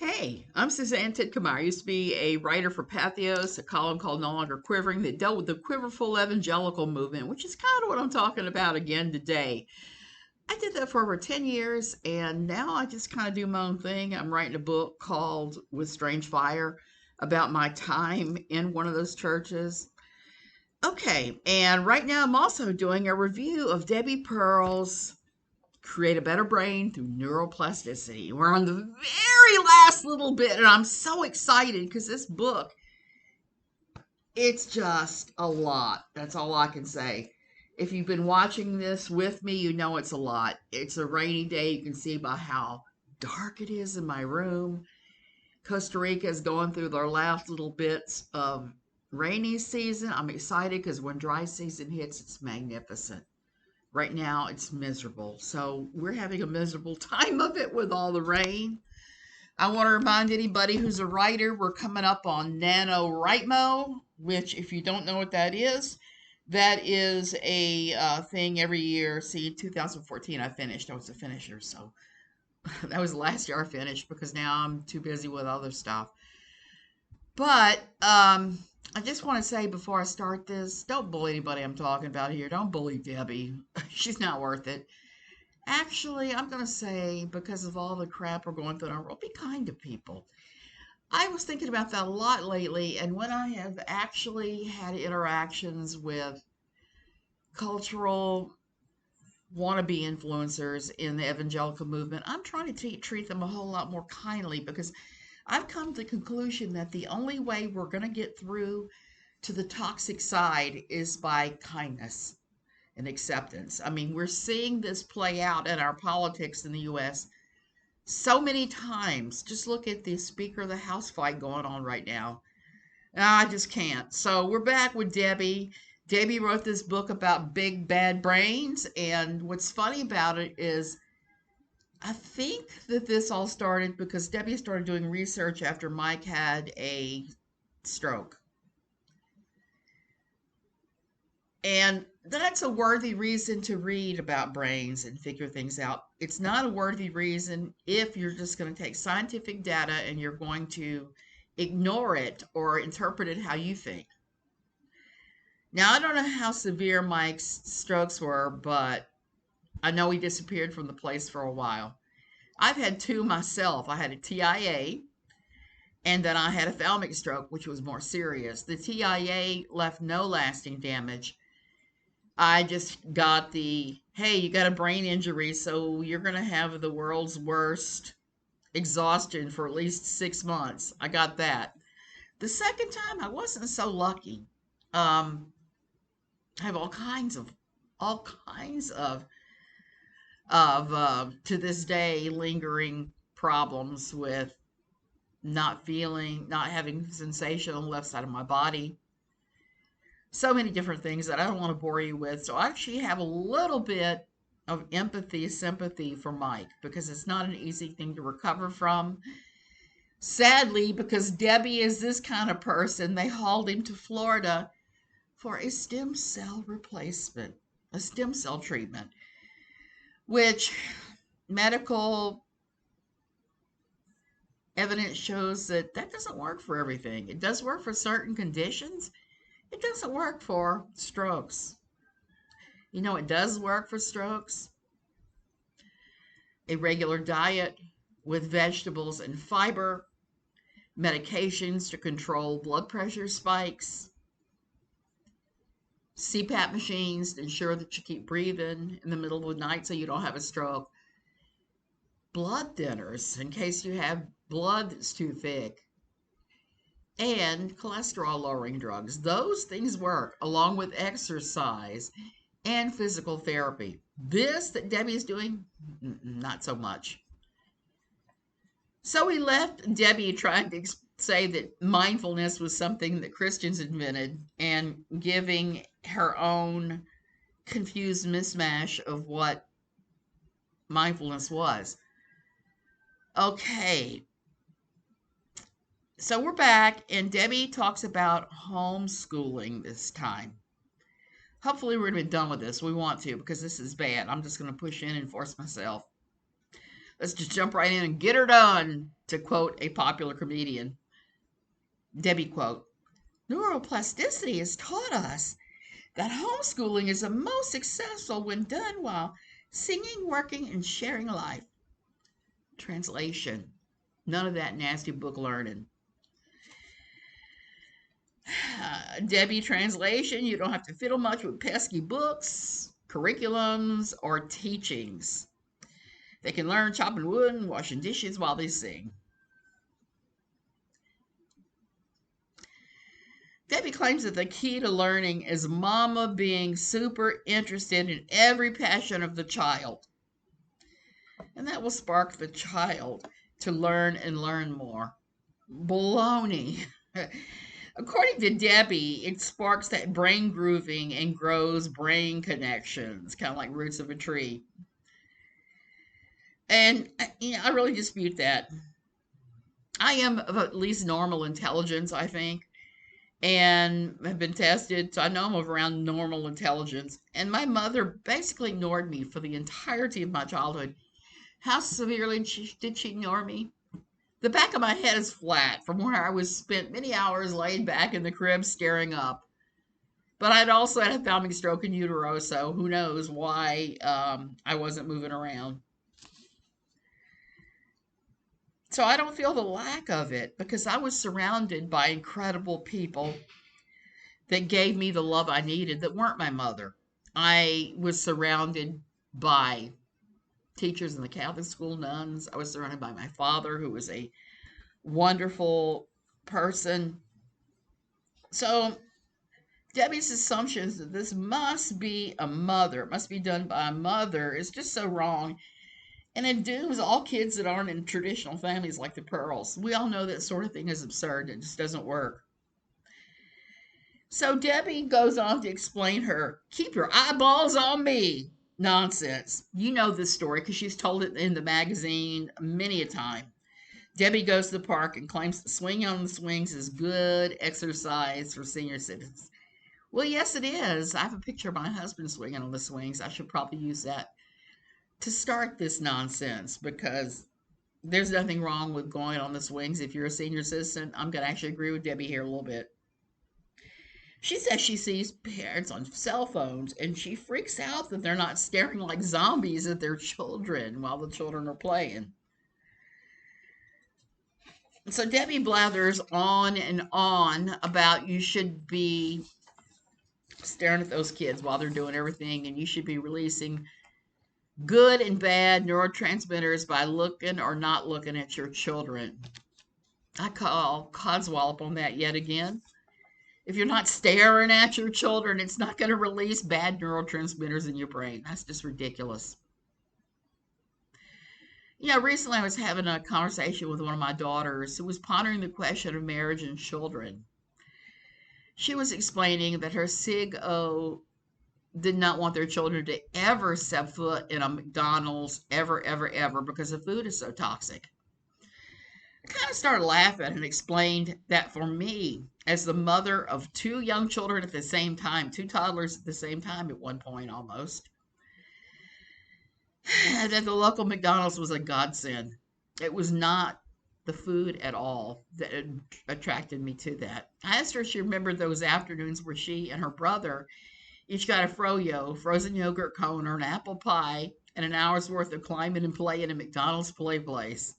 Hey, I'm Suzanne Titcomar. I used to be a writer for Pathos, a column called No Longer Quivering that dealt with the quiverful evangelical movement, which is kind of what I'm talking about again today. I did that for over 10 years, and now I just kind of do my own thing. I'm writing a book called With Strange Fire about my time in one of those churches. Okay, and right now I'm also doing a review of Debbie Pearl's Create a Better Brain Through Neuroplasticity. We're on the very last little bit, and I'm so excited because this book, it's just a lot. That's all I can say. If you've been watching this with me, you know it's a lot. It's a rainy day. You can see by how dark it is in my room. Costa Rica is going through their last little bits of rainy season. I'm excited because when dry season hits, it's magnificent. Right now, it's miserable. So we're having a miserable time of it with all the rain. I want to remind anybody who's a writer, we're coming up on NaNoWriMo, which, if you don't know what that is a thing every year. See, 2014 I finished. I was a finisher, so that was the last year I finished because now I'm too busy with other stuff. But I just want to say before I start this, don't bully anybody I'm talking about here. Don't bully Debbie. She's not worth it. Actually, I'm going to say because of all the crap we're going through in our world, be kind to people. I was thinking about that a lot lately, and when I have actually had interactions with cultural wannabe influencers in the evangelical movement, I'm trying to treat them a whole lot more kindly because I've come to the conclusion that the only way we're going to get through to the toxic side is by kindness and acceptance. I mean, we're seeing this play out in our politics in the U.S. so many times. Just look at the Speaker of the House fight going on right now. I just can't. So we're back with Debbie. Debbie wrote this book about big bad brains, and what's funny about it is I think that this all started because Debbie started doing research after Mike had a stroke. And that's a worthy reason to read about brains and figure things out. It's not a worthy reason if you're just going to take scientific data and you're going to ignore it or interpret it how you think. Now, I don't know how severe Mike's strokes were, but I know he disappeared from the place for a while. I've had two myself. I had a TIA, and then I had a thalamic stroke, which was more serious. The TIA left no lasting damage. I just got the, hey, you got a brain injury, so you're going to have the world's worst exhaustion for at least 6 months. I got that. The second time, I wasn't so lucky. I have all kinds of to this day lingering problems with not having sensation on the left side of my body. So many different things that I don't want to bore you with. So I actually have a little bit of empathy, sympathy for Mike because it's not an easy thing to recover from. Sadly, because Debbie is this kind of person, they hauled him to Florida for a stem cell replacement, a stem cell treatment, which medical evidence shows that that doesn't work for everything. It does work for certain conditions. It doesn't work for strokes. You know, it does work for strokes. A regular diet with vegetables and fiber, medications to control blood pressure spikes, CPAP machines to ensure that you keep breathing in the middle of the night so you don't have a stroke, blood thinners in case you have blood that's too thick, and cholesterol lowering drugs. Those things work along with exercise and physical therapy. This that Debbie is doing, not so much. So we left Debbie trying to say that mindfulness was something that Christians invented and giving her own confused mismatch of what mindfulness was. Okay, so we're back, and Debbie talks about homeschooling this time. Hopefully, we're going to be done with this. We want to because this is bad. I'm just going to push in and force myself. Let's just jump right in and get her done. To quote a popular comedian, Debi quote, neuroplasticity has taught us that homeschooling is the most successful when done while singing, working, and sharing life. Translation: none of that nasty book learning. Debi translation: you don't have to fiddle much with pesky books, curriculums, or teachings. They can learn chopping wood and washing dishes while they sing. Debi claims that the key to learning is mama being super interested in every passion of the child. And that will spark the child to learn and learn more. Baloney. According to Debi, it sparks that brain grooving and grows brain connections, kind of like roots of a tree. And I really dispute that. I am of at least normal intelligence, I think, and have been tested, so I know I'm of around normal intelligence. And my mother basically ignored me for the entirety of my childhood. How severely did she ignore me? The back of my head is flat from where I was spent many hours laid back in the crib staring up. But I'd also had a thalamic stroke in utero, so who knows why I wasn't moving around. So I don't feel the lack of it because I was surrounded by incredible people that gave me the love I needed that weren't my mother. I was surrounded by teachers in the Catholic school, nuns. I was surrounded by my father, who was a wonderful person. So Debi's assumptions that this must be a mother, must be done by a mother, is just so wrong. And it dooms all kids that aren't in traditional families like the Pearls. We all know that sort of thing is absurd. It just doesn't work. So Debi goes on to explain her keep your eyeballs on me nonsense. You know this story because she's told it in the magazine many a time. Debi goes to the park and claims that swinging on the swings is good exercise for senior citizens. Well, yes, it is. I have a picture of my husband swinging on the swings. I should probably use that to start this nonsense because there's nothing wrong with going on the swings if you're a senior citizen. I'm going to actually agree with Debi here a little bit. She says she sees parents on cell phones and she freaks out that they're not staring like zombies at their children while the children are playing. So Debi blathers on and on about you should be staring at those kids while they're doing everything and you should be releasing good and bad neurotransmitters by looking or not looking at your children. I call codswallop on that yet again. If you're not staring at your children, it's not going to release bad neurotransmitters in your brain. That's just ridiculous. Recently I was having a conversation with one of my daughters who was pondering the question of marriage and children. She was explaining that her SIG-O did not want their children to ever set foot in a McDonald's ever, ever, ever because the food is so toxic. I kind of started laughing and explained that for me, as the mother of two young children at the same time, two toddlers at the same time at one point almost, that the local McDonald's was a godsend. It was not the food at all that attracted me to that. I asked her if she remembered those afternoons where she and her brother each got a froyo, frozen yogurt cone, or an apple pie, and an hour's worth of climbing and playing at McDonald's play place.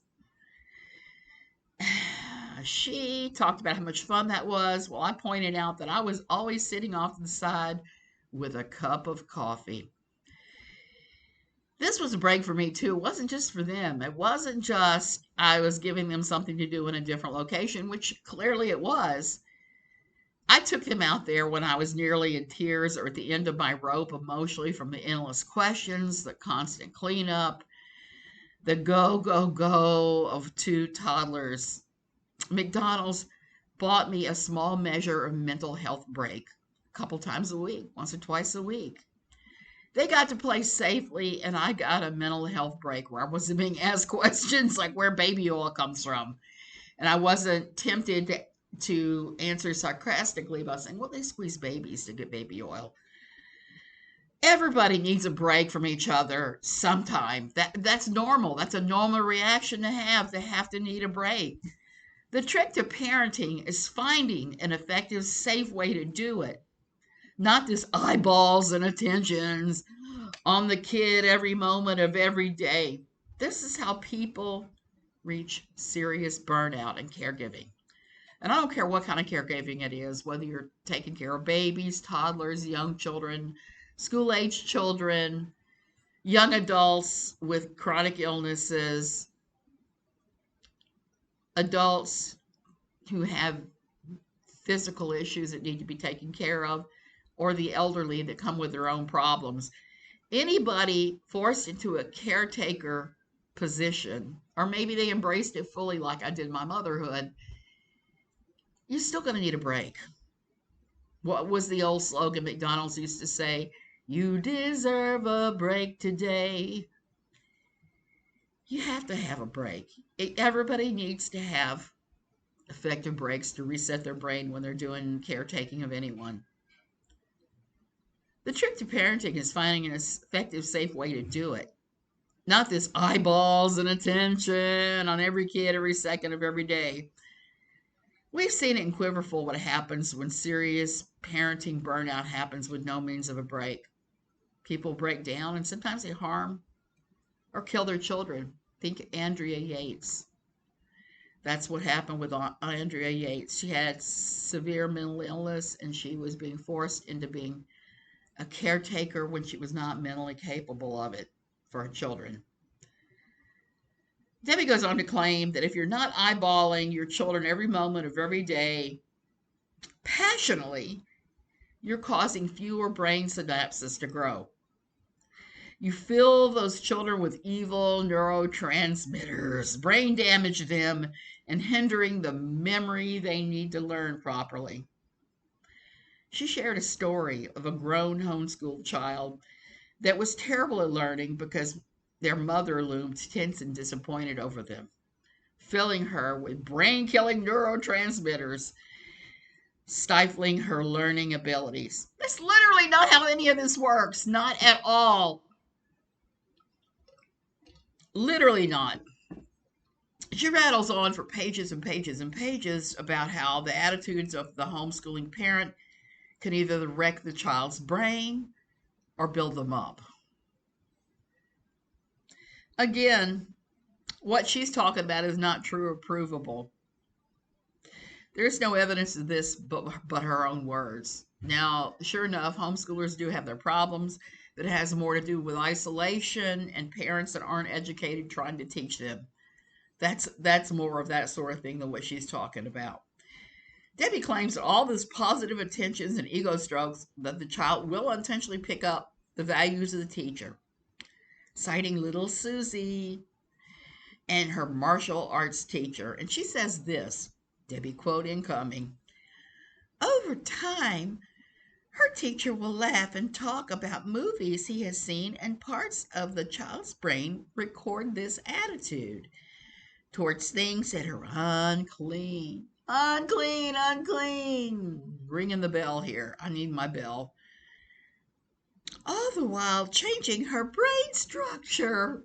She talked about how much fun that was. Well, I pointed out that I was always sitting off to the side with a cup of coffee. This was a break for me too. It wasn't just for them. It wasn't just I was giving them something to do in a different location, which clearly it was. I took them out there when I was nearly in tears or at the end of my rope emotionally from the endless questions, the constant cleanup, the go, go, go of two toddlers. McDonald's bought me a small measure of mental health break a couple times a week, once or twice a week. They got to play safely, and I got a mental health break where I wasn't being asked questions like where baby oil comes from. And I wasn't tempted to answer sarcastically by saying, well, they squeeze babies to get baby oil. Everybody needs a break from each other sometime. That's normal. That's a normal reaction to have. They have to need a break. The trick to parenting is finding an effective, safe way to do it. Not this eyeballs and attentions on the kid every moment of every day. This is how people reach serious burnout in caregiving. And I don't care what kind of caregiving it is, whether you're taking care of babies, toddlers, young children, school age children, young adults with chronic illnesses, adults who have physical issues that need to be taken care of, or the elderly that come with their own problems. Anybody forced into a caretaker position, or maybe they embraced it fully like I did my motherhood, you're still going to need a break. What was the old slogan McDonald's used to say? You deserve a break today. You have to have a break. Everybody needs to have effective breaks to reset their brain when they're doing caretaking of anyone. The trick to parenting is finding an effective, safe way to do it. Not this eyeballs and attention on every kid every second of every day. We've seen it in Quiverful what happens when serious parenting burnout happens with no means of a break. People break down and sometimes they harm or kill their children. Think Andrea Yates. That's what happened with Andrea Yates. She had severe mental illness and she was being forced into being a caretaker when she was not mentally capable of it for her children. Debi goes on to claim that if you're not eyeballing your children every moment of every day passionately, you're causing fewer brain synapses to grow. You fill those children with evil neurotransmitters, brain damage them, and hindering the memory they need to learn properly. She shared a story of a grown homeschooled child that was terrible at learning because their mother loomed tense and disappointed over them, filling her with brain-killing neurotransmitters, stifling her learning abilities. That's literally not how any of this works. Not at all. Literally not. She rattles on for pages and pages and pages about how the attitudes of the homeschooling parent can either wreck the child's brain or build them up. Again, what she's talking about is not true or provable. There's no evidence of this but her own words. Now, sure enough, homeschoolers do have their problems, but it has more to do with isolation and parents that aren't educated trying to teach them. That's more of that sort of thing than what she's talking about. Debi claims that all this positive attentions and ego strokes that the child will intentionally pick up the values of the teacher, citing little Susie and her martial arts teacher. And she says this, Debi quote incoming, over time, her teacher will laugh and talk about movies he has seen, and parts of the child's brain record this attitude towards things that are unclean. Unclean, unclean. Ringing the bell here. I need my bell. All the while changing her brain structure.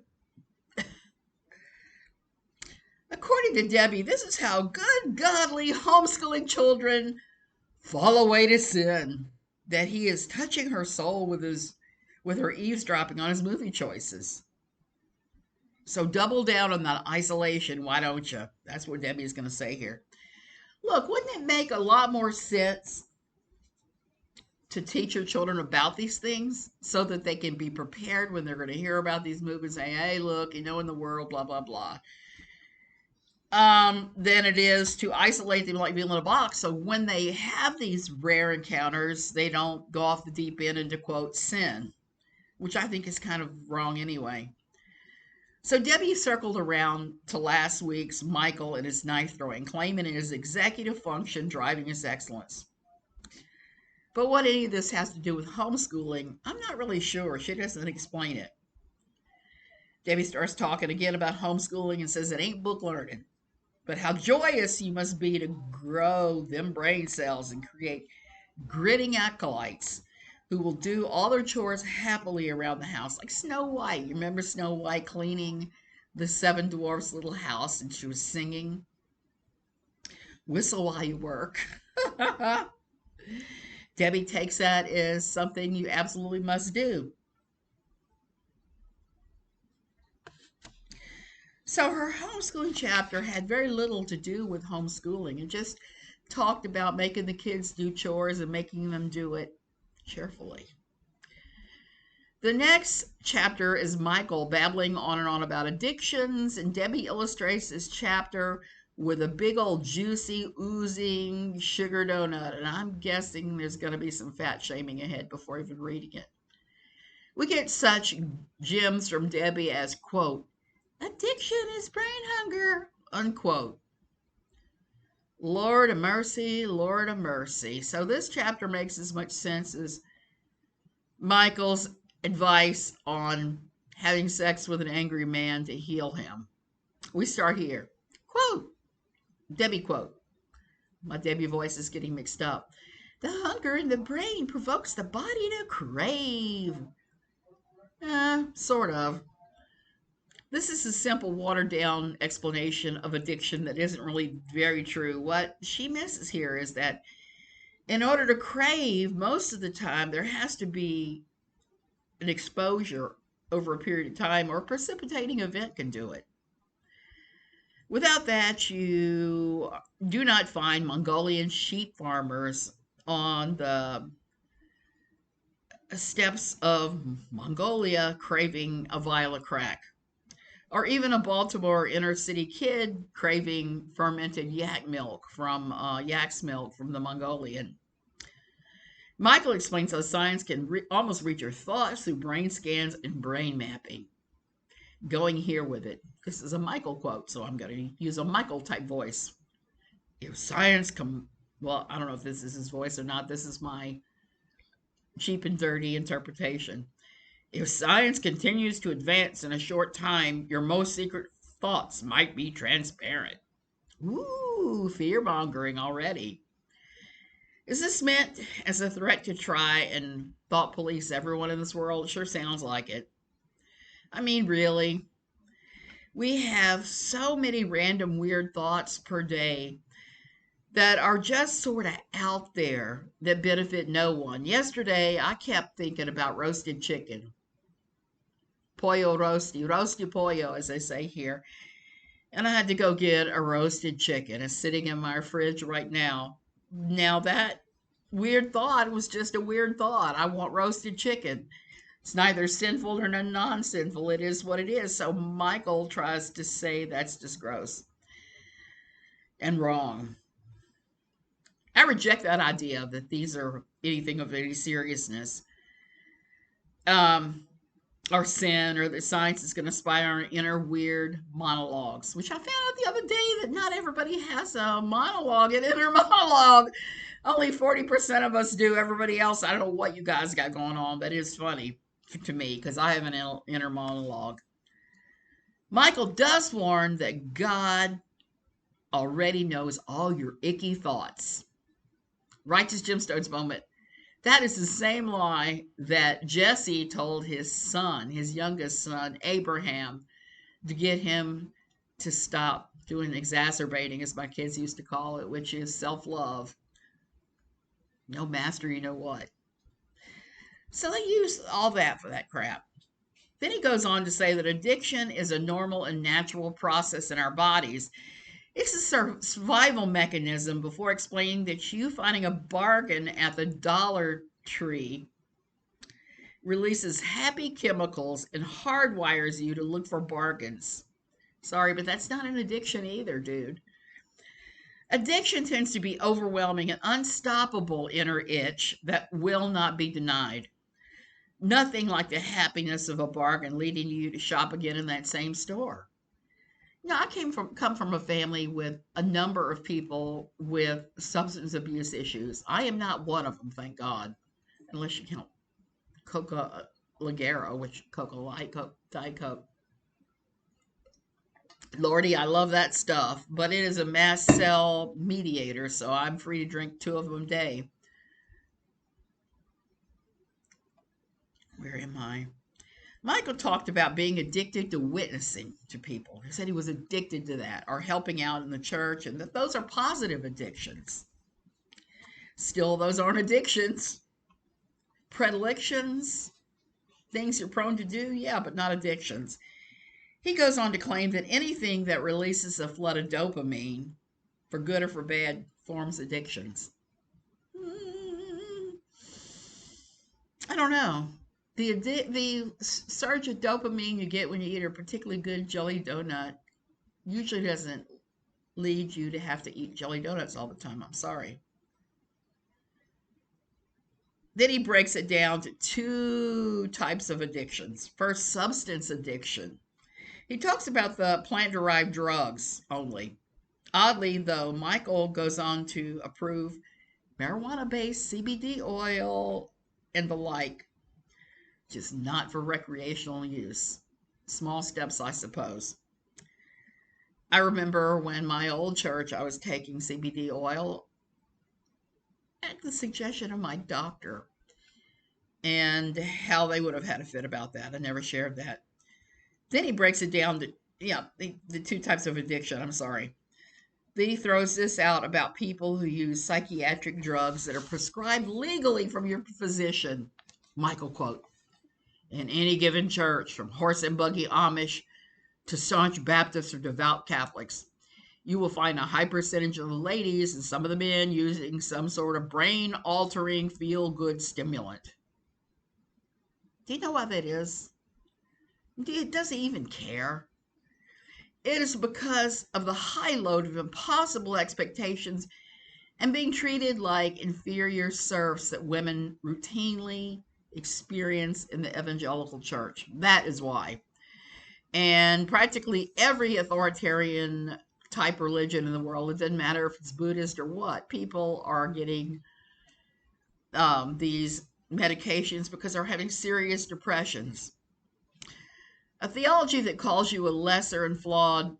According to Debi, this is how good, godly homeschooling children fall away to sin. That he is touching her soul with her eavesdropping on his movie choices. So double down on that isolation, why don't you? That's what Debi is going to say here. Look, wouldn't it make a lot more sense to teach your children about these things so that they can be prepared when they're going to hear about these movies, say, hey, look, in the world, blah, blah, blah, than it is to isolate them like being in a box. So when they have these rare encounters, they don't go off the deep end into, quote, sin, which I think is kind of wrong anyway. So Debi circled around to last week's Michael and his knife throwing, claiming it is executive function driving his excellence. But what any of this has to do with homeschooling, I'm not really sure. She doesn't explain it. Debi starts talking again about homeschooling and says it ain't book learning, but how joyous you must be to grow them brain cells and create gritting acolytes who will do all their chores happily around the house, like Snow White. You remember Snow White cleaning the seven dwarfs' little house, and she was singing, "Whistle while you work." Debbie takes that as something you absolutely must do. So her homeschooling chapter had very little to do with homeschooling. It just talked about making the kids do chores and making them do it cheerfully. The next chapter is Michael babbling on and on about addictions, and Debbie illustrates this chapter with a big old juicy, oozing sugar donut, and I'm guessing there's going to be some fat shaming ahead before even reading it. We get such gems from Debbie as, quote, "Addiction is brain hunger," unquote. Lord of mercy, Lord of mercy. So this chapter makes as much sense as Michael's advice on having sex with an angry man to heal him. We start here. Quote, Debbie quote. My Debbie voice is getting mixed up. "The hunger in the brain provokes the body to crave." Sort of. This is a simple, watered down explanation of addiction that isn't really very true. What she misses here is that in order to crave, most of the time, there has to be an exposure over a period of time, or a precipitating event can do it. Without that, you do not find Mongolian sheep farmers on the steppes of Mongolia craving a vial of crack, or even a Baltimore inner city kid craving fermented yak's milk from the Mongolian. Michael explains how science can almost read your thoughts through brain scans and brain mapping. Going here with it. This is a Michael quote, so I'm going to use a Michael type voice. If science well, I don't know if this is his voice or not. This is my cheap and dirty interpretation. If science continues to advance in a short time, your most secret thoughts might be transparent. Ooh, fear mongering already. Is this meant as a threat to try and thought police everyone in this world? It sure sounds like it. I mean, really, we have so many random weird thoughts per day that are just sort of out there that benefit no one. Yesterday, I kept thinking about roasted chicken. Pollo rosti pollo, as they say here. And I had to go get a roasted chicken. It's sitting in my fridge right now. Now, that weird thought was just a weird thought. I want roasted chicken. It's neither sinful nor non-sinful. It is what it is. So Michael tries to say that's just gross and wrong. I reject that idea that these are anything of any seriousness, or sin, or that science is going to spy on our inner weird monologues, which I found out the other day that not everybody has a monologue, an inner monologue. Only 40% of us do. Everybody else, I don't know what you guys got going on, but it's funny to me because I have an inner monologue. Michael does warn that God already knows all your icky thoughts. Righteous Gemstones moment. That is the same lie that Jesse told his son, his youngest son, Abraham, to get him to stop doing exacerbating, as my kids used to call it, which is self-love. No master, you know what. So they use all that for that crap. Then he goes on to say that addiction is a normal and natural process in our bodies. It's a survival mechanism, before explaining that you finding a bargain at the Dollar Tree releases happy chemicals and hardwires you to look for bargains. Sorry, but that's not an addiction either, dude. Addiction tends to be overwhelming and unstoppable inner itch that will not be denied. Nothing like the happiness of a bargain leading you to shop again in that same store. Now, I come from a family with a number of people with substance abuse issues. I am not one of them, thank God, unless you count Coca Ligero, which Coca Light, Coke, Diet Coke. Lordy, I love that stuff, but it is a mast cell mediator, so I'm free to drink 2 of them a day. Where am I? Michael talked about being addicted to witnessing to people. He said he was addicted to that, or helping out in the church, and that those are positive addictions. Still, those aren't addictions. Predilections, things you're prone to do, yeah, but not addictions. He goes on to claim that anything that releases a flood of dopamine, for good or for bad, forms addictions. I don't know. The surge of dopamine you get when you eat a particularly good jelly donut usually doesn't lead you to have to eat jelly donuts all the time. I'm sorry. Then he breaks it down to two types of addictions. First, substance addiction. He talks about the plant-derived drugs only. Oddly, though, Michael goes on to approve marijuana-based CBD oil and the like, just not for recreational use. Small steps, I suppose. I remember when my old church, I was taking CBD oil at the suggestion of my doctor, and how they would have had a fit about that. I never shared that. Then he breaks it down to, the two types of addiction. I'm sorry. Then he throws this out about people who use psychiatric drugs that are prescribed legally from your physician. Michael quote, in any given church, from horse and buggy Amish to staunch Baptists or devout Catholics, you will find a high percentage of the ladies and some of the men using some sort of brain-altering, feel-good stimulant. Do you know why that is? Does he even care? It is because of the high load of impossible expectations and being treated like inferior serfs that women routinely experience in the evangelical church. That is why. And practically every authoritarian type religion in the world, it doesn't matter if it's Buddhist or what, people are getting these medications because they're having serious depressions. A theology that calls you a lesser and flawed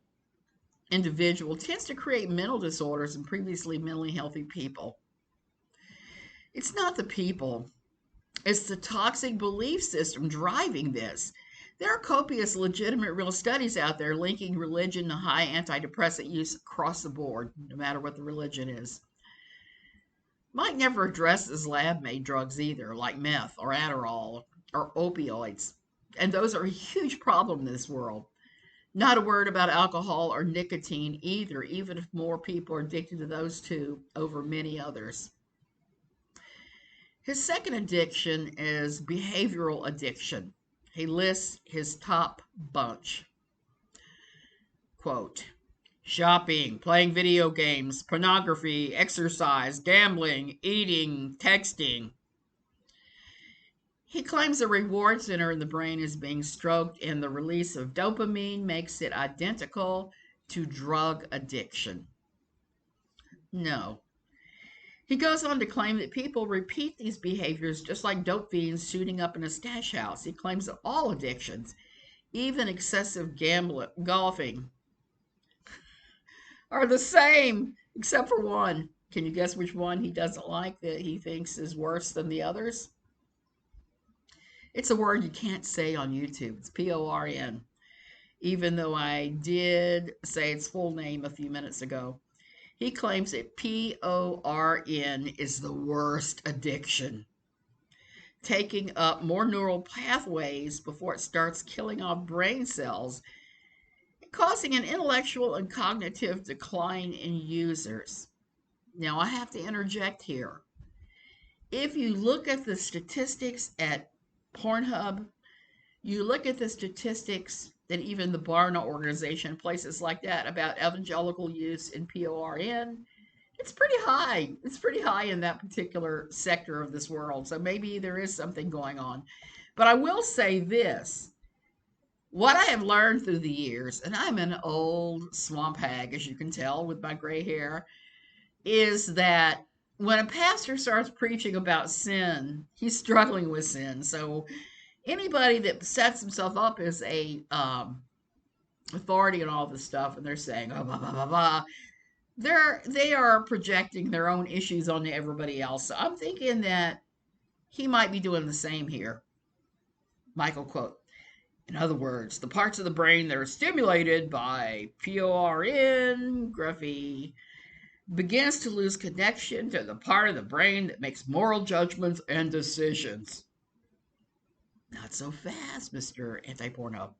individual tends to create mental disorders in previously mentally healthy people. It's not the people, it's the toxic belief system driving this. There are copious, legitimate, real studies out there linking religion to high antidepressant use across the board, no matter what the religion is. Mike never addresses lab-made drugs either, like meth or Adderall or opioids. And those are a huge problem in this world. Not a word about alcohol or nicotine either, even if more people are addicted to those two over many others. His second addiction is behavioral addiction. He lists his top bunch. Quote, shopping, playing video games, pornography, exercise, gambling, eating, texting. He claims the reward center in the brain is being stroked, and the release of dopamine makes it identical to drug addiction. No. He goes on to claim that people repeat these behaviors just like dope fiends shooting up in a stash house. He claims that all addictions, even excessive golfing, are the same, except for one. Can you guess which one he doesn't like that he thinks is worse than the others? It's a word you can't say on YouTube. It's P-O-R-N, even though I did say its full name a few minutes ago. He claims that P-O-R-N is the worst addiction, taking up more neural pathways before it starts killing off brain cells, causing an intellectual and cognitive decline in users. Now, I have to interject here. If you look at the statistics at Pornhub, you look at the statistics that even the Barna organization, places like that, about evangelical use in PORN, it's pretty high. It's pretty high in that particular sector of this world. So maybe there is something going on. But I will say this. What I have learned through the years, and I'm an old swamp hag, as you can tell with my gray hair, is that when a pastor starts preaching about sin, he's struggling with sin. So anybody that sets himself up as a authority and all this stuff, and they're saying, oh, blah, blah, blah, blah, they are projecting their own issues onto everybody else. So I'm thinking that he might be doing the same here. Michael quote, in other words, the parts of the brain that are stimulated by PORN, graphy, begins to lose connection to the part of the brain that makes moral judgments and decisions. Not so fast, Mr. Anti-Porno.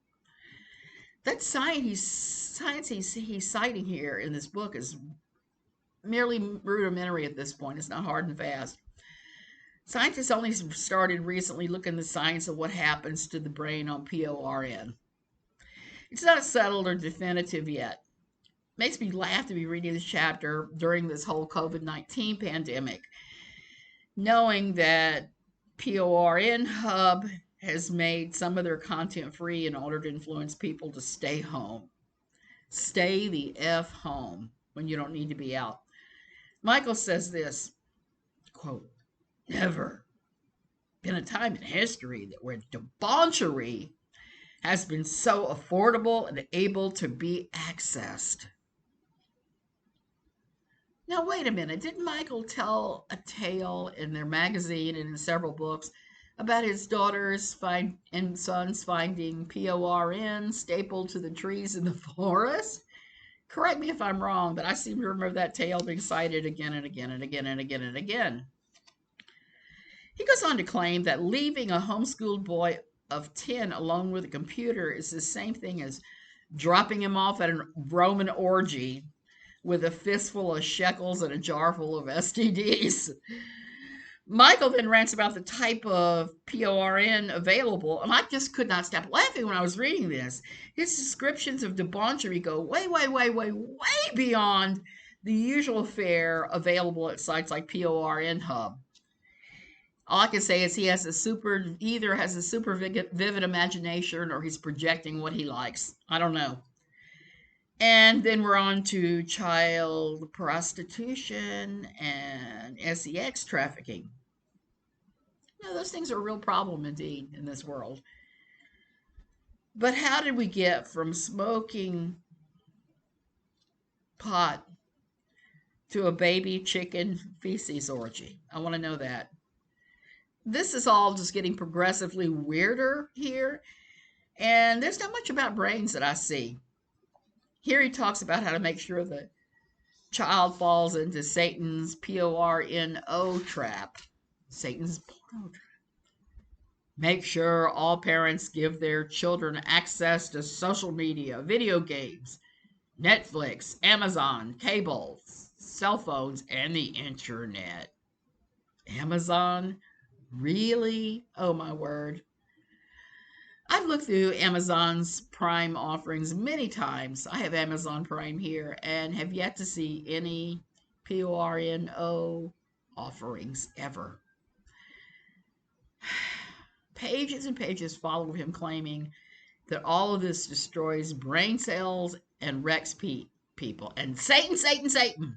That science he's citing here in this book is merely rudimentary at this point. It's not hard and fast. Scientists only started recently looking at the science of what happens to the brain on PORN. It's not settled or definitive yet. It makes me laugh to be reading this chapter during this whole COVID-19 pandemic, knowing that PORN Hub has made some of their content free in order to influence people to stay home. Stay the F home when you don't need to be out. Michael says this, quote, never been a time in history that where debauchery has been so affordable and able to be accessed. Now, wait a minute. Didn't Michael tell a tale in their magazine and in several books about his daughters and sons finding PORN stapled to the trees in the forest? Correct me if I'm wrong, but I seem to remember that tale being cited again and again and again and again and again. He goes on to claim that leaving a homeschooled boy of 10 alone with a computer is the same thing as dropping him off at a Roman orgy with a fistful of shekels and a jar full of STDs. Michael then rants about the type of PORN available, and I just could not stop laughing when I was reading this. His descriptions of debauchery go way beyond the usual fare available at sites like PORN Hub. All I can say is he either has a super vivid imagination or he's projecting what he likes. I don't know. And then we're on to child prostitution and sex trafficking. You know, those things are a real problem indeed in this world. But how did we get from smoking pot to a baby chicken feces orgy? I want to know that. This is all just getting progressively weirder here. And there's not much about brains that I see. Here he talks about how to make sure the child falls into Satan's PORNO trap. Satan's porno trap. Make sure all parents give their children access to social media, video games, Netflix, Amazon, cable, cell phones, and the internet. Amazon? Really? Oh my word. I've looked through Amazon's Prime offerings many times. I have Amazon Prime here and have yet to see any PORNO offerings ever. Pages and pages follow him claiming that all of this destroys brain cells and wrecks people. And Satan.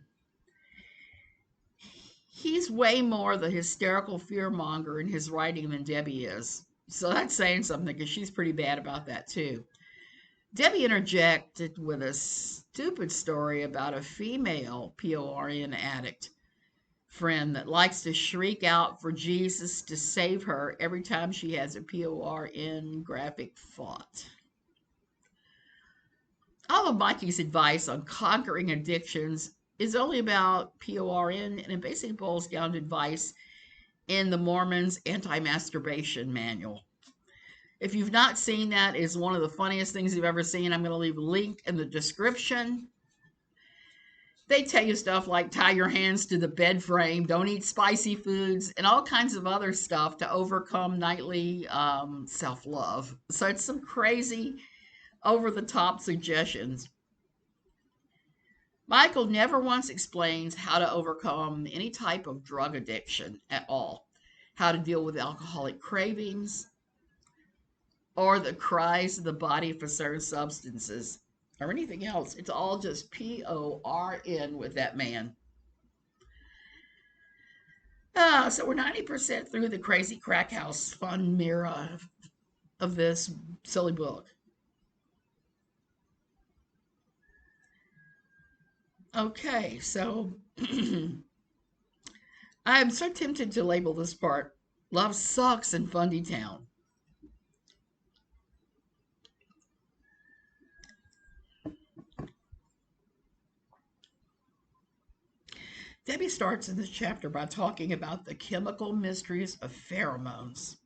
He's way more the hysterical fearmonger in his writing than Debi is. So that's saying something because she's pretty bad about that too. Debi interjected with a stupid story about a female PORN addict friend that likes to shriek out for Jesus to save her every time she has a PORN graphic thought. All of Mikey's advice on conquering addictions is only about PORN, and it basically boils down to advice in the Mormon's anti-masturbation manual. If you've not seen that, it's one of the funniest things you've ever seen. I'm going to leave a link in the description. They tell you stuff like tie your hands to the bed frame, don't eat spicy foods, and all kinds of other stuff to overcome nightly self-love. So it's some crazy, over-the-top suggestions. Michael never once explains how to overcome any type of drug addiction at all, how to deal with alcoholic cravings, or the cries of the body for certain substances, or anything else. It's all just PORN with that man. So we're 90% through the crazy crack house fun mirror of this silly book. Okay, so I'm so tempted to label this part Love Sucks in Fundy Town. Debbie starts in this chapter by talking about the chemical mysteries of pheromones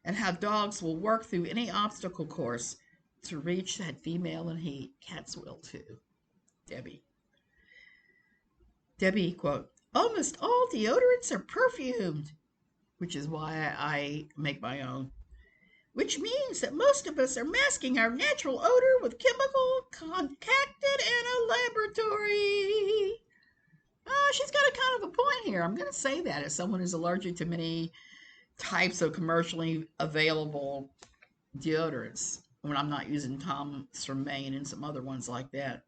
and how dogs will work through any obstacle course to reach that female in heat. Cats will too. Debbie. Debbie, quote, almost all deodorants are perfumed, which is why I make my own, which means that most of us are masking our natural odor with chemical concocted in a laboratory. She's got a kind of a point here. I'm going to say that as someone who's allergic to many types of commercially available deodorants when I'm not using Tom's from Maine and some other ones like that.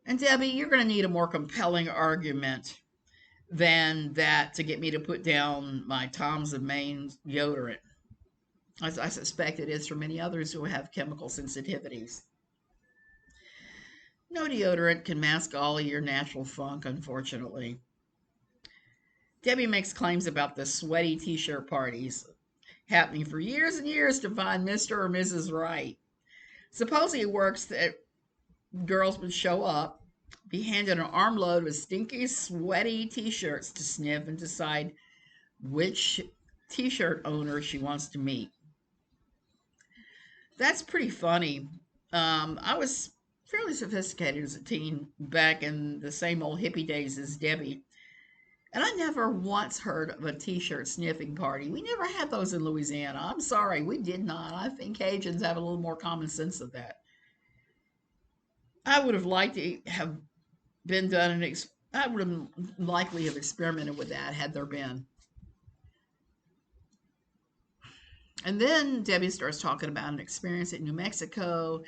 And Debbie, you're going to need a more compelling argument than that to get me to put down my Tom's of Maine deodorant, as I suspect it is for many others who have chemical sensitivities. No deodorant can mask all of your natural funk, unfortunately. Debbie makes claims about the sweaty t-shirt parties happening for years and years to find Mr. or Mrs. Right. Supposedly it works that girls would show up, be handed an armload of stinky, sweaty t-shirts to sniff and decide which t-shirt owner she wants to meet. That's pretty funny. I was fairly sophisticated as a teen back in the same old hippie days as Debbie. And I never once heard of a t-shirt sniffing party. We never had those in Louisiana. I'm sorry, we did not. I think Cajuns have a little more common sense of that. I would have liked to have been done, I would have likely have experimented with that had there been. And then Debbie starts talking about an experience in New Mexico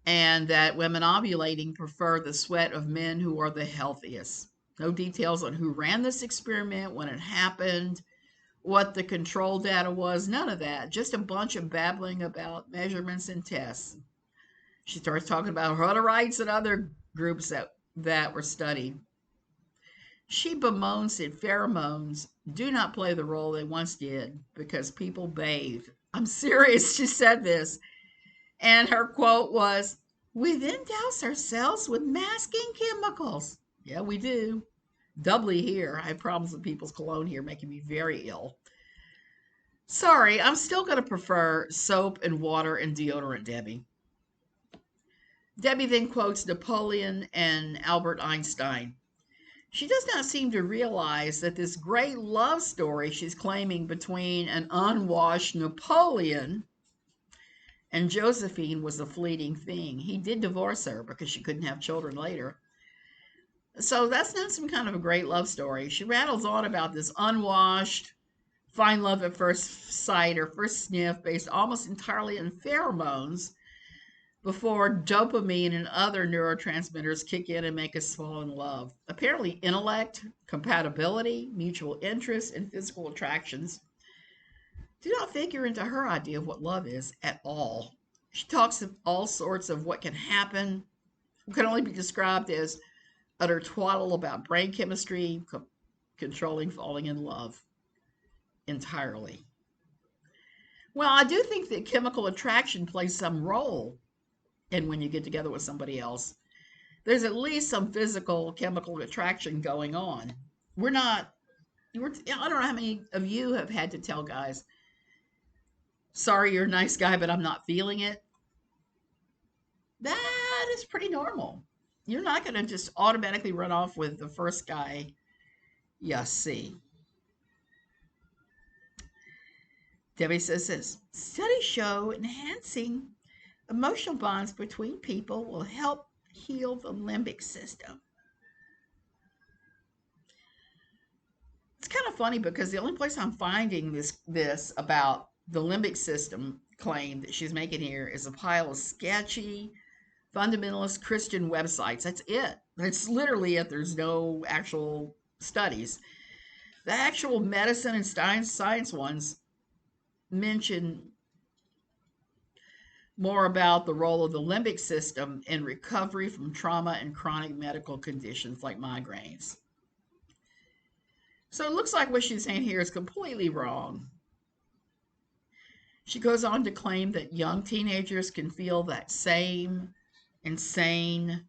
and that women ovulating prefer the sweat of men who are the healthiest. No details on who ran this experiment, when it happened, what the control data was, none of that. Just a bunch of babbling about measurements and tests. She starts talking about Hutterites and other groups that were studied. She bemoans that pheromones do not play the role they once did because people bathe. I'm serious, she said this. And her quote was, we then douse ourselves with masking chemicals. Yeah, we do. Doubly here. I have problems with people's cologne here, making me very ill. Sorry, I'm still going to prefer soap and water and deodorant, Debbie. Debbie then quotes Napoleon and Albert Einstein. She does not seem to realize that this great love story she's claiming between an unwashed Napoleon and Josephine was a fleeting thing. He did divorce her because she couldn't have children later. So that's not some kind of a great love story. She rattles on about this unwashed, find love at first sight or first sniff based almost entirely on pheromones before dopamine and other neurotransmitters kick in and make us fall in love. Apparently, intellect, compatibility, mutual interest, and physical attractions do not figure into her idea of what love is at all. She talks of all sorts of what can happen, what can only be described as utter twaddle about brain chemistry, controlling falling in love entirely. Well, I do think that chemical attraction plays some role in when you get together with somebody else. There's at least some physical chemical attraction going on. I don't know how many of you have had to tell guys, sorry, you're a nice guy, but I'm not feeling it. That is pretty normal. You're not going to just automatically run off with the first guy you see. Debbie says this, studies show enhancing emotional bonds between people will help heal the limbic system. It's kind of funny because the only place I'm finding this about the limbic system claim that she's making here is a pile of sketchy fundamentalist Christian websites. That's it. It's literally it. There's no actual studies. The actual medicine and science ones mention more about the role of the limbic system in recovery from trauma and chronic medical conditions like migraines. So it looks like what she's saying here is completely wrong. She goes on to claim that young teenagers can feel that same insane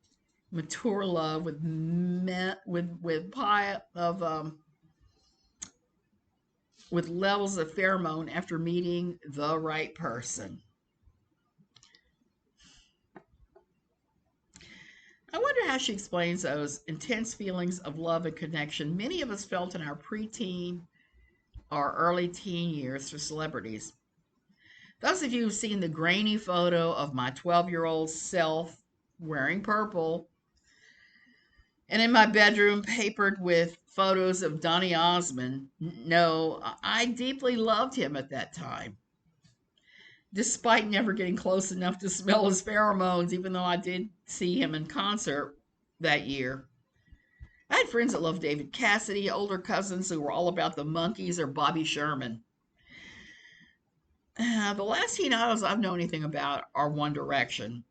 mature love with levels of pheromone after meeting the right person. I wonder how she explains those intense feelings of love and connection many of us felt in our preteen or early teen years for celebrities. Those of you who've seen the grainy photo of my 12-year-old self wearing purple and in my bedroom papered with photos of Donny Osmond know I deeply loved him at that time, despite never getting close enough to smell his pheromones, even though I did see him in concert that year. I had friends that loved David Cassidy, older cousins who were all about the Monkees or Bobby Sherman. The last teen idols I've known anything about are One Direction.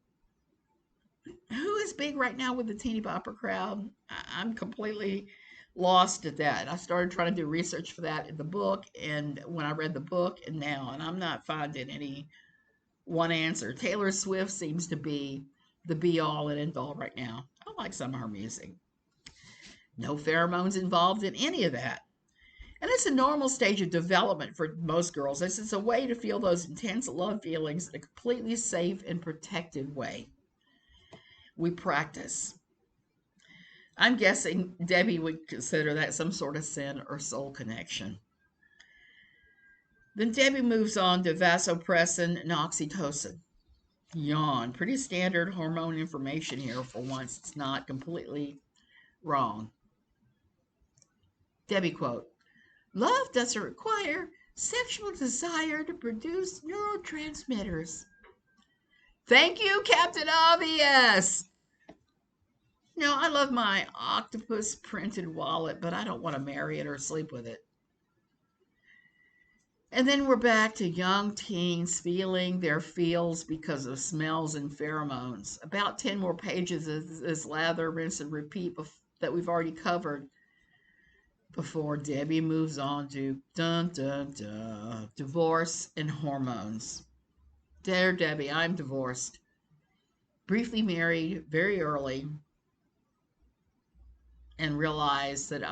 Who is big right now with the teeny bopper crowd? I'm completely lost at that. I started trying to do research for that in the book, and when I read the book and now, and I'm not finding any one answer. Taylor Swift seems to be the be-all and end-all right now. I like some of her music. No pheromones involved in any of that. And it's a normal stage of development for most girls. This is a way to feel those intense love feelings in a completely safe and protected way. We practice. I'm guessing Debbie would consider that some sort of sin or soul connection. Then Debbie moves on to vasopressin and oxytocin. Yawn. Pretty standard hormone information here for once. It's not completely wrong. Debbie quote, "Love doesn't require sexual desire to produce neurotransmitters." Thank you, Captain Obvious. No, I love my octopus printed wallet, but I don't want to marry it or sleep with it. And then we're back to young teens feeling their feels because of smells and pheromones. About 10 more pages is lather, rinse, and repeat that we've already covered before Debbie moves on to divorce and hormones. Dear Debbie, I'm divorced. Briefly married very early and realized that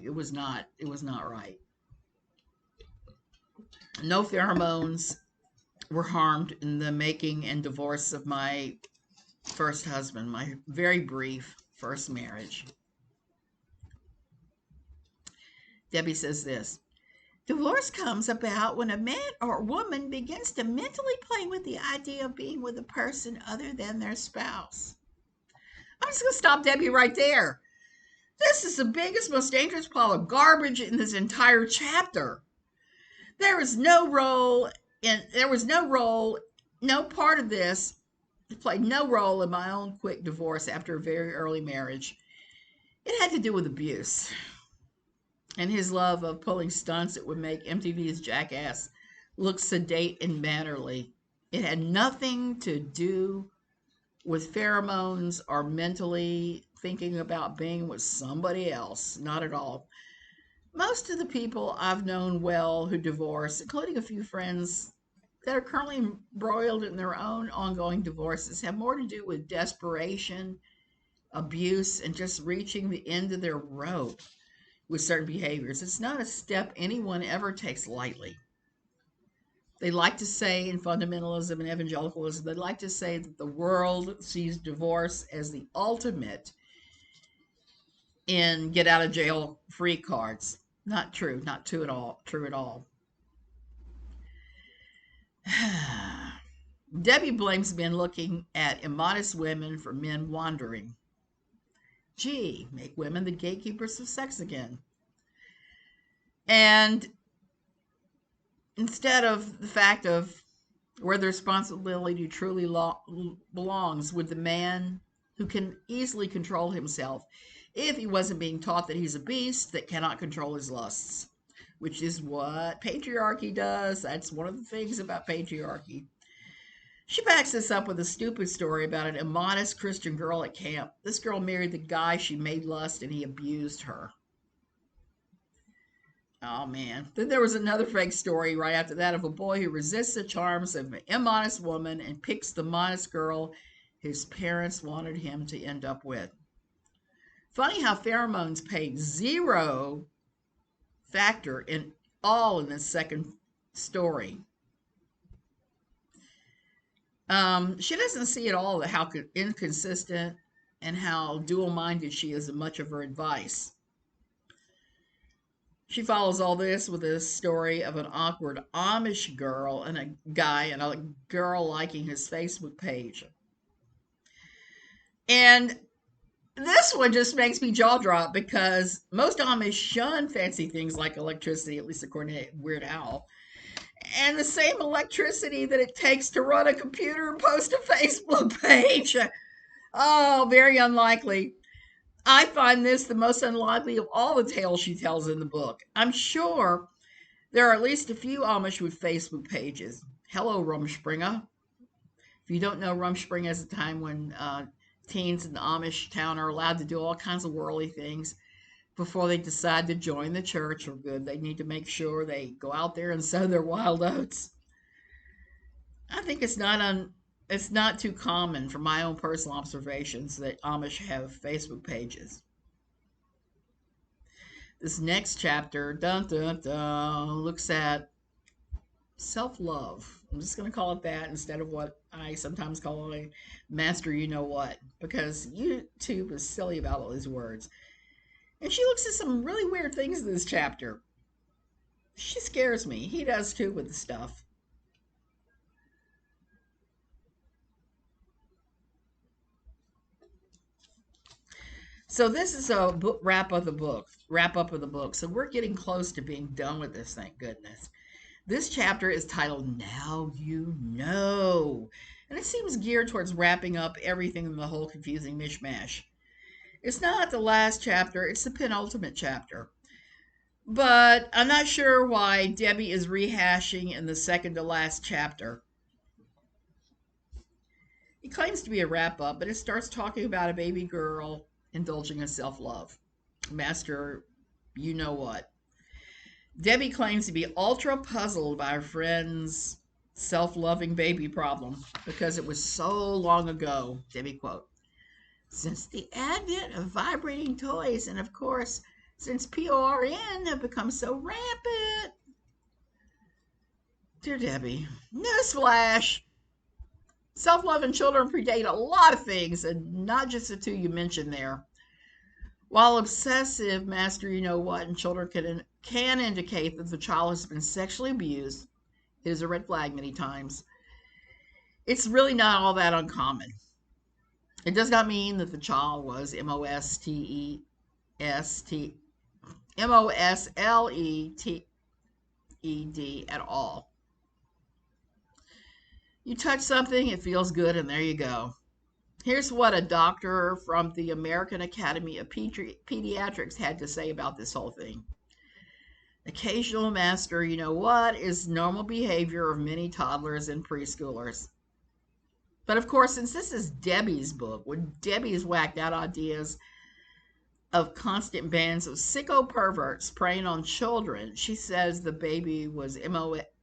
it was not right. No pheromones were harmed in the making and divorce of my first husband, my very brief first marriage. Debbie says this: divorce comes about when a man or woman begins to mentally play with the idea of being with a person other than their spouse. I'm just going to stop Debbie right there. This is the biggest, most dangerous pile of garbage in this entire chapter. There was no part of this played no role in my own quick divorce after a very early marriage. It had to do with abuse and his love of pulling stunts that would make MTV's Jackass look sedate and mannerly. It had nothing to do with pheromones or mentally thinking about being with somebody else. Not at all. Most of the people I've known well who divorced, including a few friends that are currently embroiled in their own ongoing divorces, have more to do with desperation, abuse, and just reaching the end of their rope with certain behaviors. It's not a step anyone ever takes lightly. They like to say in fundamentalism and evangelicalism, they like to say that the world sees divorce as the ultimate in get out of jail free cards. Not true. Not true at all. Debbie blames men looking at immodest women for men wandering. Gee, make women the gatekeepers of sex again. And instead of the fact of where the responsibility truly belongs with the man who can easily control himself if he wasn't being taught that he's a beast that cannot control his lusts, which is what patriarchy does. That's one of the things about patriarchy. She backs this up with a stupid story about an immodest Christian girl at camp. This girl married the guy she made lust and he abused her. Oh man. Then there was another fake story right after that of a boy who resists the charms of an immodest woman and picks the modest girl his parents wanted him to end up with. Funny how pheromones played zero factor in all in this second story. She doesn't see at all how inconsistent and how dual-minded she is in much of her advice. She follows all this with a story of an awkward Amish girl and a guy and a girl liking his Facebook page. And this one just makes me jaw drop because most Amish shun fancy things like electricity, at least according to Weird Al, and the same electricity that it takes to run a computer and post a Facebook page. Oh, very unlikely. I find this the most unlikely of all the tales she tells in the book. I'm sure there are at least a few Amish with Facebook pages. Hello, Rumspringa. If you don't know, Rumspringa is a time when teens in the Amish town are allowed to do all kinds of worldly things before they decide to join the church or good. They need to make sure they go out there and sow their wild oats. I think it's not too common from my own personal observations that Amish have Facebook pages. This next chapter, dun dun dun, looks at self-love. I'm just going to call it that instead of what I sometimes call a master you know what, because YouTube is silly about all these words. And she looks at some really weird things in this chapter. She scares me. He does too with the stuff. So this is a wrap up of the book. So we're getting close to being done with this, thank goodness. This chapter is titled Now You Know, and it seems geared towards wrapping up everything in the whole confusing mishmash. It's not the last chapter, it's the penultimate chapter. But I'm not sure why Debi is rehashing in the second to last chapter. It claims to be a wrap up, but it starts talking about a baby girl indulging in self love. Master, you know what. Debi claims to be ultra puzzled by her friend's self loving baby problem because it was so long ago. Debi quote, since the advent of vibrating toys, and of course, since PORN have become so rampant. Dear Debi, newsflash. Self-love in children predate a lot of things, and not just the two you mentioned there. While obsessive master you know what in children can indicate that the child has been sexually abused, it is a red flag many times. It's really not all that uncommon. It does not mean that the child was MOSLETD at all. You touch something, it feels good, and there you go. Here's what a doctor from the American Academy of Pediatrics had to say about this whole thing. Occasional master, you know what, is normal behavior of many toddlers and preschoolers. But of course, since this is Debi's book, when Debi's whacked out ideas of constant bands of sicko perverts preying on children, she says the baby was MOLESTED.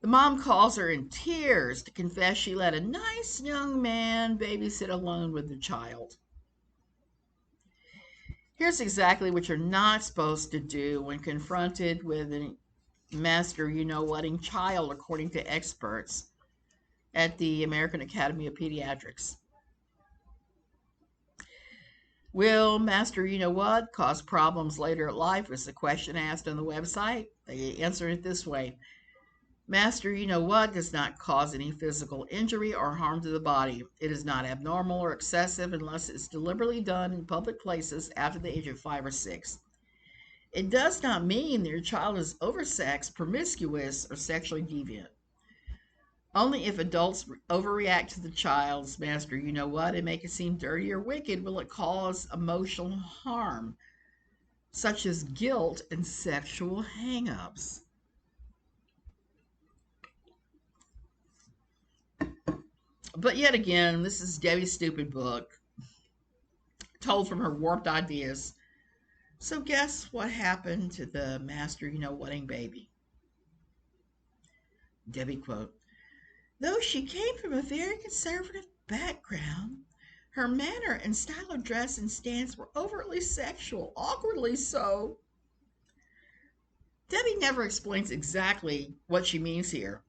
The mom calls her in tears to confess she let a nice young man babysit alone with the child. Here's exactly what you're not supposed to do when confronted with a master you know whating child, according to experts at the American Academy of Pediatrics. Will master you know what cause problems later in life? Was the question asked on the website. They answered it this way. Master you know what does not cause any physical injury or harm to the body. It is not abnormal or excessive unless it's deliberately done in public places after the age of 5 or 6. It does not mean that your child is oversexed, promiscuous, or sexually deviant. Only if adults overreact to the child's master you know what and make it seem dirty or wicked will it cause emotional harm, such as guilt and sexual hang-ups. But yet again, this is Debi's stupid book, told from her warped ideas. So guess what happened to the master you know whating baby? Debi quote, Though she came from a very conservative background, her manner and style of dress and stance were overtly sexual, awkwardly so. Debbie never explains exactly what she means here.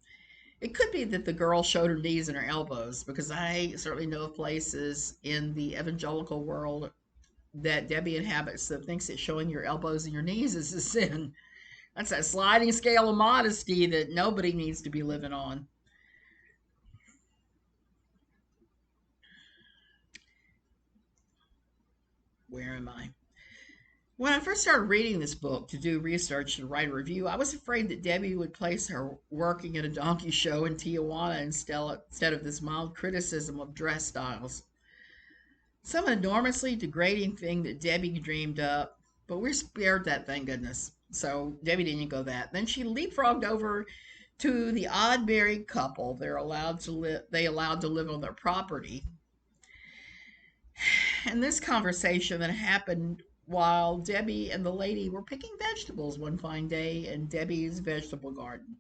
It could be that the girl showed her knees and her elbows, because I certainly know of places in the evangelical world that Debbie inhabits that thinks that showing your elbows and your knees is a sin. That's that sliding scale of modesty that nobody needs to be living on. Where am I? When I first started reading this book to do research and write a review, I was afraid that Debbie would place her working at a donkey show in Tijuana instead of this mild criticism of dress styles. Some enormously degrading thing that Debbie dreamed up, but we're spared that, thank goodness. So Debbie didn't go that. Then she leapfrogged over to the odd married couple. They allowed to live on their property. And this conversation that happened while Debbie and the lady were picking vegetables one fine day in Debbie's vegetable garden.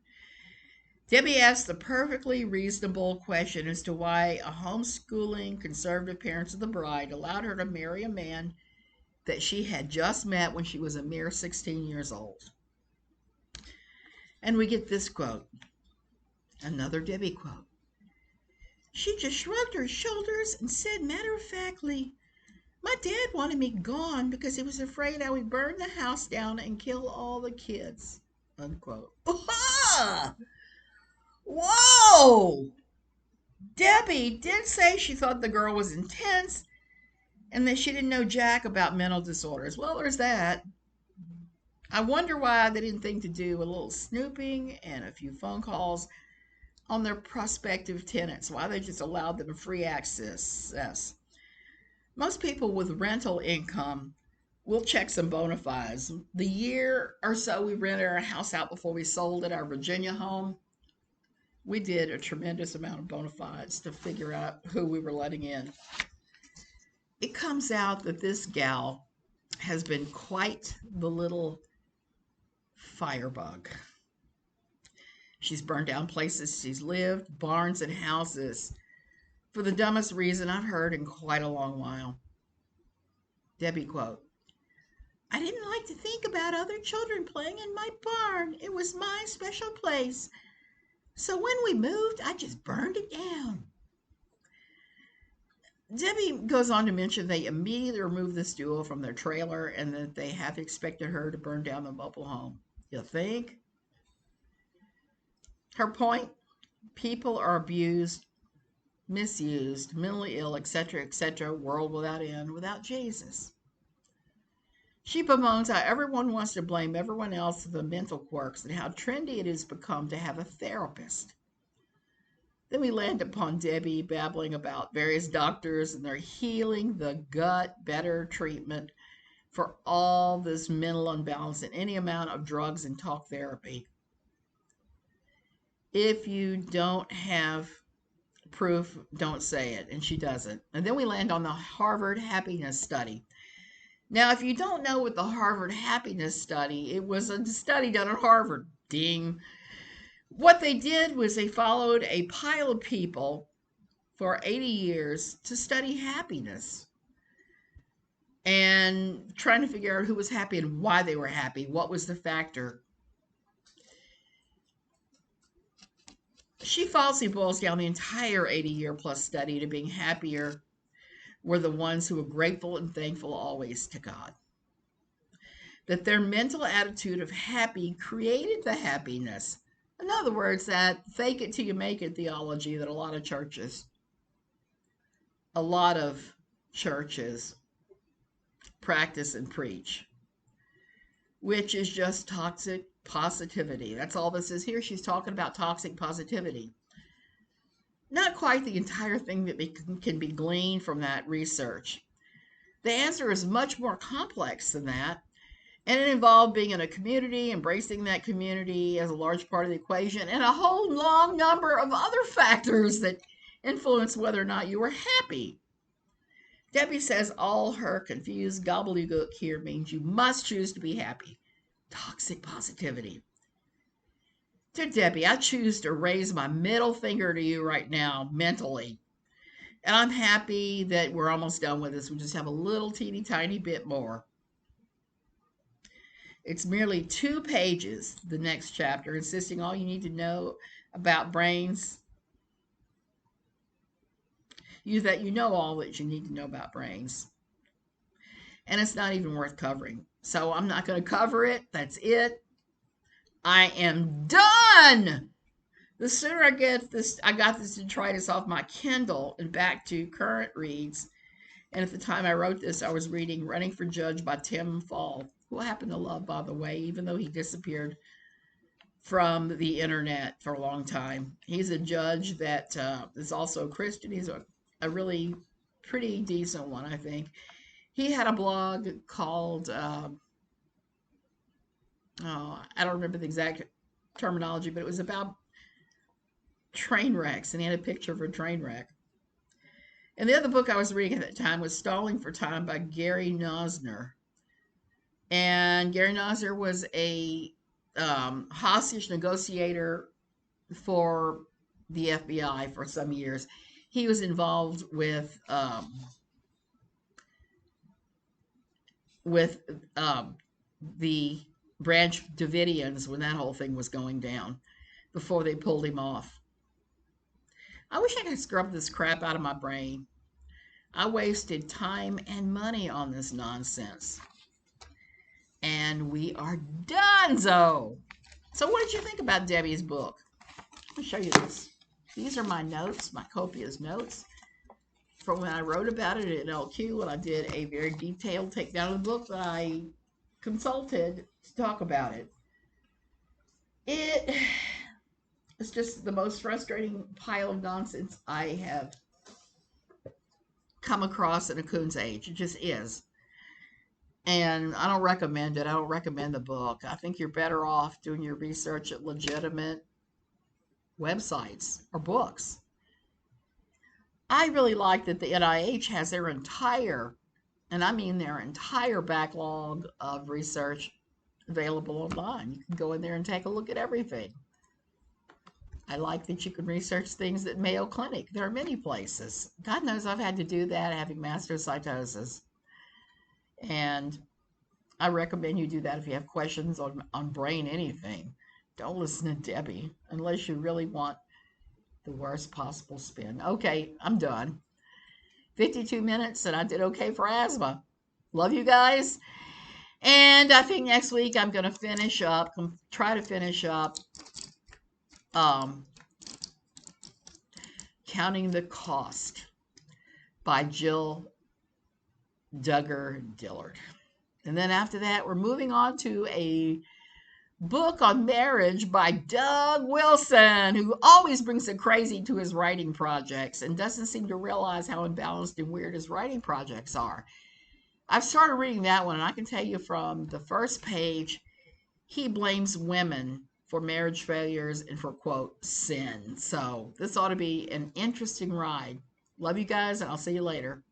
Debbie asked the perfectly reasonable question as to why a homeschooling conservative parents of the bride allowed her to marry a man that she had just met when she was a mere 16 years old. And we get this quote, another Debbie quote. She just shrugged her shoulders and said matter-of-factly, "My dad wanted me gone because he was afraid I would burn the house down and kill all the kids." Unquote. Whoa! Debbie did say she thought the girl was intense and that she didn't know jack about mental disorders. Well, there's that. I wonder why they didn't think to do a little snooping and a few phone calls on their prospective tenants. Why they just allowed them free access. Most people with rental income will check some bona fides. The year or so we rented our house out before we sold it, our Virginia home, we did a tremendous amount of bona fides to figure out who we were letting in. It comes out that this gal has been quite the little firebug. She's burned down places she's lived, barns and houses, for the dumbest reason I've heard in quite a long while. Debbie quote, "I didn't like to think about other children playing in my barn. It was my special place. So when we moved, I just burned it down." Debbie goes on to mention they immediately removed this duo from their trailer and that they have expected her to burn down the mobile home. You think? Her point, people are abused, misused, mentally ill, etc., world without end, without Jesus. She bemoans how everyone wants to blame everyone else for the mental quirks and how trendy it has become to have a therapist. Then we land upon Debbie babbling about various doctors and their healing the gut better treatment for all this mental imbalance and any amount of drugs and talk therapy. If you don't have proof, don't say it. And she doesn't. And then we land on the Harvard Happiness Study. Now, if you don't know what the Harvard Happiness Study, it was a study done at Harvard. Ding. What they did was they followed a pile of people for 80 years to study happiness and trying to figure out who was happy and why they were happy. What was the factor? She falsely boils down the entire 80-year plus study to being happier were the ones who were grateful and thankful always to God. That their mental attitude of happy created the happiness. In other words, that fake it till you make it theology that a lot of churches practice and preach, which is just toxic positivity. That's all this is here. She's talking about toxic positivity. Not quite the entire thing that can be gleaned from that research. The answer is much more complex than that, and it involved being in a community, embracing that community as a large part of the equation, and a whole long number of other factors that influence whether or not you are happy. Debbie says all her confused gobbledygook here means you must choose to be happy. Toxic positivity. Dear Debbie, I choose to raise my middle finger to you right now mentally. And I'm happy that we're almost done with this. We just have a little teeny tiny bit more. It's merely 2 pages, the next chapter, insisting all you need to know about brains. That you know all that you need to know about brains. And it's not even worth covering. So I'm not going to cover it. That's it. I am done. The sooner I get this, I got this detritus off my Kindle and back to current reads. And at the time I wrote this, I was reading Running for Judge by Tim Fall, who I happen to love, by the way, even though he disappeared from the internet for a long time. He's a judge that is also a Christian. He's a really pretty decent one, I think. He had a blog called, I don't remember the exact terminology, but it was about train wrecks, and he had a picture of a train wreck. And the other book I was reading at that time was Stalling for Time by Gary Nosner. And Gary Nosner was a hostage negotiator for the FBI for some years. He was involved with the Branch Davidians when that whole thing was going down before they pulled him off. I wish I could scrub this crap out of my brain. I wasted time and money on this nonsense. And we are donezo. So what did you think about Debbie's book? Let me show you this. These are my notes, my copious notes from when I wrote about it at LQ, when I did a very detailed takedown of the book that I consulted to talk about it. It is just the most frustrating pile of nonsense I have come across in a coon's age. It just is. And I don't recommend it. I don't recommend the book. I think you're better off doing your research at legitimate websites or books. I really like that the NIH has their entire, and I mean their entire backlog of research available online. You can go in there and take a look at everything. I like that you can research things at Mayo Clinic. There are many places. God knows I've had to do that having mastocytosis. And I recommend you do that if you have questions on brain anything. Don't listen to Debbie unless you really want the worst possible spin. Okay, I'm done. 52 minutes and I did okay for asthma. Love you guys. And I think next week I'm going to try to finish up Counting the Cost by Jill Duggar Dillard. And then after that, we're moving on to a book on marriage by Doug Wilson, who always brings the crazy to his writing projects and doesn't seem to realize how imbalanced and weird his writing projects are. I've started reading that one, and I can tell you from the first page, he blames women for marriage failures and for, quote, sin. So this ought to be an interesting ride. Love you guys, and I'll see you later.